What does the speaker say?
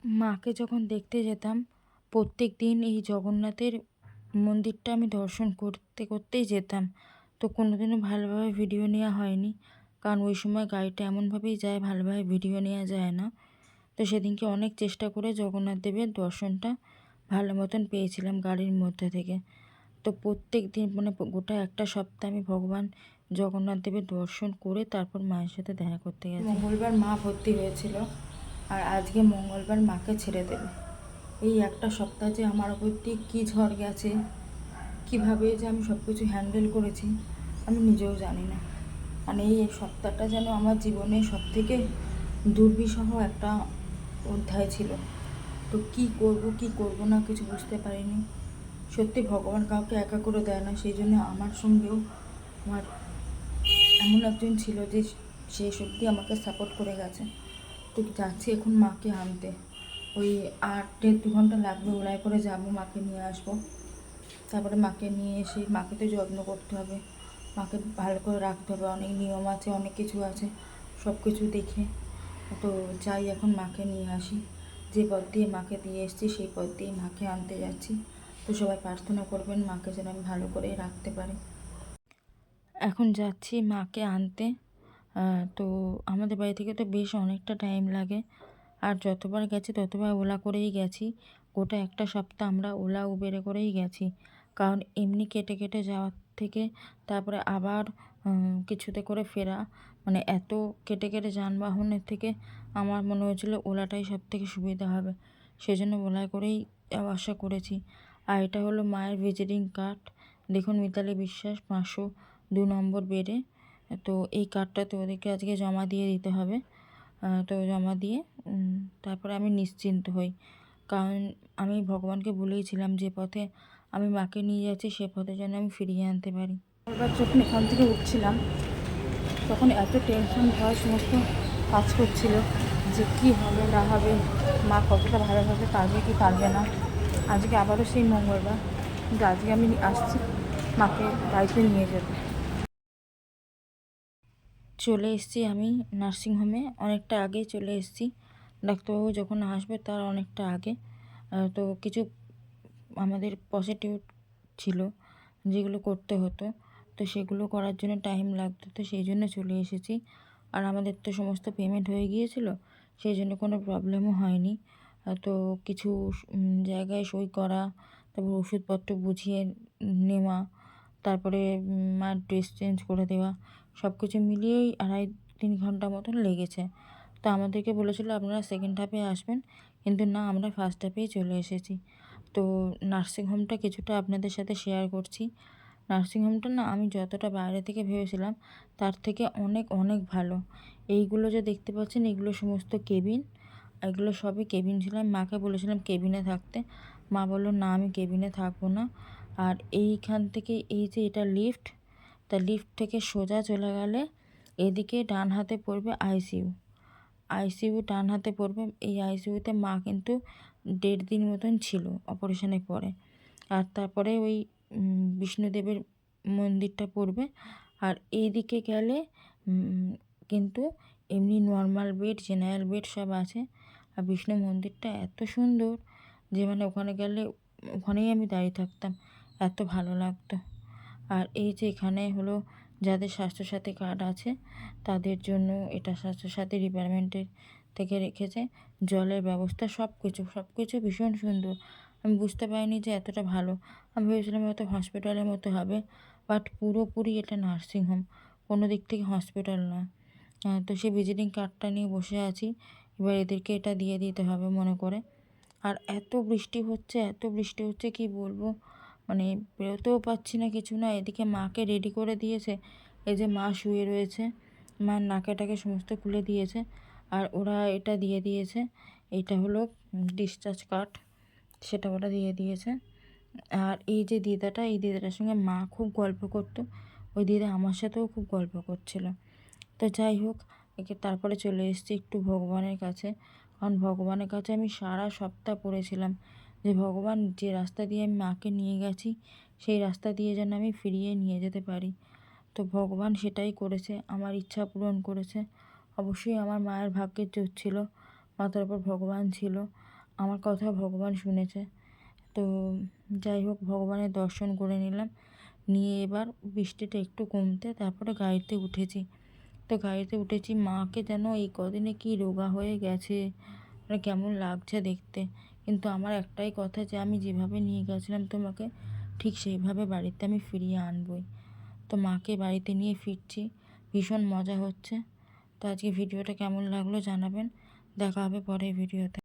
মাকে যখন দেখতে যেতাম, প্রত্যেক দিন এই জগন্নাথের মন্দিরটা আমি দর্শন করতে করতেই যেতাম। তো কোনোদিনও ভালোভাবে ভিডিও নেওয়া হয়নি, কারণ ওই সময় গাড়িটা এমনভাবেই যায়, ভালোভাবে ভিডিও নেওয়া যায় না। তো সেদিনকে অনেক চেষ্টা করে জগন্নাথ দেবের দর্শনটা ভালো মতন পেয়েছিলাম গাড়ির মধ্যে থেকে। তো প্রত্যেক দিন মানে গোটা একটা সপ্তাহ আমি ভগবান জগন্নাথ দেবের দর্শন করে তারপর মায়ের সাথে দেখা করতে গেছি। মঙ্গলবার মা ভর্তি হয়েছিল, আর আজকে মঙ্গলবার মাকে ছেড়ে দেবে। এই একটা সপ্তাহ যে আমার ওপর দিয়ে কী ঝড় গেছে, কীভাবে যে আমি সব কিছু হ্যান্ডেল করেছি আমি নিজেও জানি না। মানে এই সপ্তাহটা যেন আমার জীবনে সবথেকে দুর্বিষহ একটা অধ্যায় ছিল। তো কী করব না কিছু বুঝতে পারিনি। সত্যি ভগবান কাউকে একা করে দেয় না, সেই জন্য আমার সঙ্গেও আমার এমন একজন ছিল যে সে সত্যি আমাকে সাপোর্ট করে গেছে। তো যাচ্ছি এখন মাকে আনতে, ওই 1.5-2 ঘন্টা লাগবে, ওলাই করে যাবো, মাকে নিয়ে আসবো। তারপরে মাকে নিয়ে এসে মাকে তো যত্ন করতে হবে, মাকে ভালো করে রাখতে হবে, অনেক নিয়ম আছে, অনেক কিছু আছে, সব কিছু দেখে। তো যাই এখন মাকে নিয়ে আসি। যে পথ দিয়ে মাকে দিয়ে এসেছি সেই পথ দিয়ে মাকে আনতে যাচ্ছি। তো সবাই প্রার্থনা করবেন মাকে যেন আমি ভালো করে রাখতে পারি। এখন যাচ্ছি মাকে আনতে। তো আমাদের বাড়ি থেকে তো বেশ অনেকটা টাইম লাগে, আর যতবার গেছি ততবার ওলা করেই গেছি। গোটা একটা সপ্তাহ আমরা ওলা উবেরে করেই গেছি, কারণ এমনি কেটে কেটে যাওয়ার থেকে তারপরে আবার কিছুতে করে ফেরা, মানে এত কেটে কেটে যানবাহনের থেকে আমার মনে হয়েছিলো ওলাটাই সব থেকে সুবিধা হবে, সেজন্য ওলায় করেই যাওয়া আসা করেছি। আর এটা হলো মায়ের ভিজিটিং কার্ড। দেখুন, মিতালি বিশ্বাস, 502 নম্বর বেডে। তো এই কার্ডটা তো ওদেরকে আজকে জমা দিয়ে দিতে হবে। তো জমা দিয়ে তারপরে আমি নিশ্চিন্ত হই, কারণ আমি ভগবানকে বলেইছিলাম যে পথে আমি মাকে নিয়ে যাচ্ছি সে পথে যেন আমি ফিরিয়ে আনতে পারি। এবার যখন এখান থেকে উঠছিলাম তখন এত টেনশন ভয় সমস্ত কাজ করছিল যে কী হবে না হবে, মা কতটা ভালোভাবে পারবে কি পারবে না। আজকে আবারও সেই মঙ্গলবার, কিন্তু আজকে আমি আসছি মাকে বাড়িতে নিয়ে যেতে। চলে এসেছি আমি নার্সিংহোমে, অনেকটা আগেই চলে এসেছি। ডাক্তারবাবু যখন আসবে তার অনেকটা আগে। তো কিছু আমাদের পজিটিভ ছিল যেগুলো করতে হতো, তো সেগুলো করার জন্য টাইম লাগতো, তো সেই জন্য চলে এসেছি। আর আমাদের তো সমস্ত পেমেন্ট হয়ে গিয়েছিল, সেই জন্য কোনো প্রবলেমও হয়নি। তো কিছু জায়গায় সই করা, তারপর ওষুধপত্র বুঝিয়ে নেওয়া, তারপরে মার ড্রেস চেঞ্জ করে দেওয়া, সব কিছু মিলিয়েই 2.5-3 ঘন্টা মতন লেগেছে। তো আমাদেরকে বলেছিল আপনারা সেকেন্ড হাফে আসবেন, কিন্তু না, আমরা ফার্স্ট হাফেই চলে এসেছি। তো নার্সিংহোমটা কিছুটা আপনাদের সাথে শেয়ার করছি। নার্সিংহোমটা না আমি যতটা বাইরে থেকে ভেবেছিলাম তার থেকে অনেক অনেক ভালো। এইগুলো যে দেখতে পাচ্ছেন এগুলো সমস্ত কেবিন, এগুলো সবই কেবিন ছিল। আমি মাকে বলেছিলাম কেবিনে থাকতে, মা বললো না আমি কেবিনে থাকবো না। আর এইখান থেকে এই যে এটা লিফট, তা লিফট থেকে সোজা চলে গেলে এদিকে ডান হাতে পড়বে আইসিইউ। আইসিইউ ডান হাতে পড়বে। এই আইসিইউতে মা কিন্তু 1.5 দিন মতন ছিল অপারেশনের পরে। আর তারপরে ওই বিষ্ণুদেবের মন্দিরটা পড়বে। আর এইদিকে গেলে কিন্তু এমনি নর্মাল বেড, জেনারেল বেড সব আছে। আর বিষ্ণু মন্দিরটা এত সুন্দর যে মানে ওখানে গেলে ওখানেই আমি দাঁড়িয়ে থাকতাম, এত ভালো লাগতো। আর এই যে এখানে হলো যাদের স্বাস্থ্যসাথী কার্ড আছে তাদের জন্য এটা স্বাস্থ্যসাথী ডিপার্টমেন্টের থেকে রেখেছে। জলের ব্যবস্থা সব কিছু ভীষণ সুন্দর। আমি বুঝতে পারিনি যে এতটা ভালো। আমি ভেবেছিলাম হয়তো হসপিটালের মতো হবে, বাট পুরোপুরি এটা নার্সিংহোম, কোনো দিক থেকে হসপিটাল নয়। তো সেই ভিজিটিং কার্ডটা নিয়ে বসে আছি, এবার এদেরকে এটা দিয়ে দিতে হবে মনে করে। আর এত বৃষ্টি হচ্ছে কি বলবো, মানে বেরোতেও পারছি না, কিছু না। এদিকে মাকে রেডি করে দিয়েছে, এই যে মা শুয়ে রয়েছে, মার নাকেটাকে সমস্ত খুলে দিয়েছে। আর ওরা এটা দিয়ে দিয়েছে, এটা হলো ডিসচার্জ কার্ড, সেটা ওরা দিয়ে দিয়েছে। আর এই যে দিদাটা, এই দিদাটার সঙ্গে মা খুব গল্প করতো, ওই দিদা আমার সাথেও খুব গল্প করছিল। তো যাই হোক, একে তারপরে চলে এসেছি একটু ভগবানের কাছে, কারণ ভগবানের কাছে আমি সারা সপ্তাহ পড়েছিলাম যে ভগবান যে রাস্তা দিয়ে আমি মাকে নিয়ে গেছি সেই রাস্তা দিয়ে যেন আমি ফিরিয়ে নিয়ে যেতে পারি। তো ভগবান সেটাই করেছে, আমার ইচ্ছা পূরণ করেছে। অবশ্যই আমার মায়ের ভাগ্যের জোর ছিল, মাথার উপর ভগবান ছিল। আমার কথা ভগবান শুনেছে। তো যাই হোক, ভগবানের দর্শন করে নিলাম। নিয়ে এবার বৃষ্টিটা একটু কমতে তারপরে গাড়িতে উঠেছি। তো গাড়িতে উঠেছি, মাকে যেন এই কদিনে কি রোগা হয়ে গেছে, মানে কেমন লাগছে দেখতে। কিন্তু আমার একটাই কথা যে আমি যেভাবে নিয়ে গেছিলাম তোমাকে, ঠিক সেইভাবে বাড়িতে আমি ফিরিয়ে আনবই। তো মাকে বাড়িতে নিয়ে ফিরছি, ভীষণ মজা হচ্ছে। তো আজকে ভিডিওটা কেমন লাগলো জানাবেন। দেখা হবে পরের ভিডিওতে।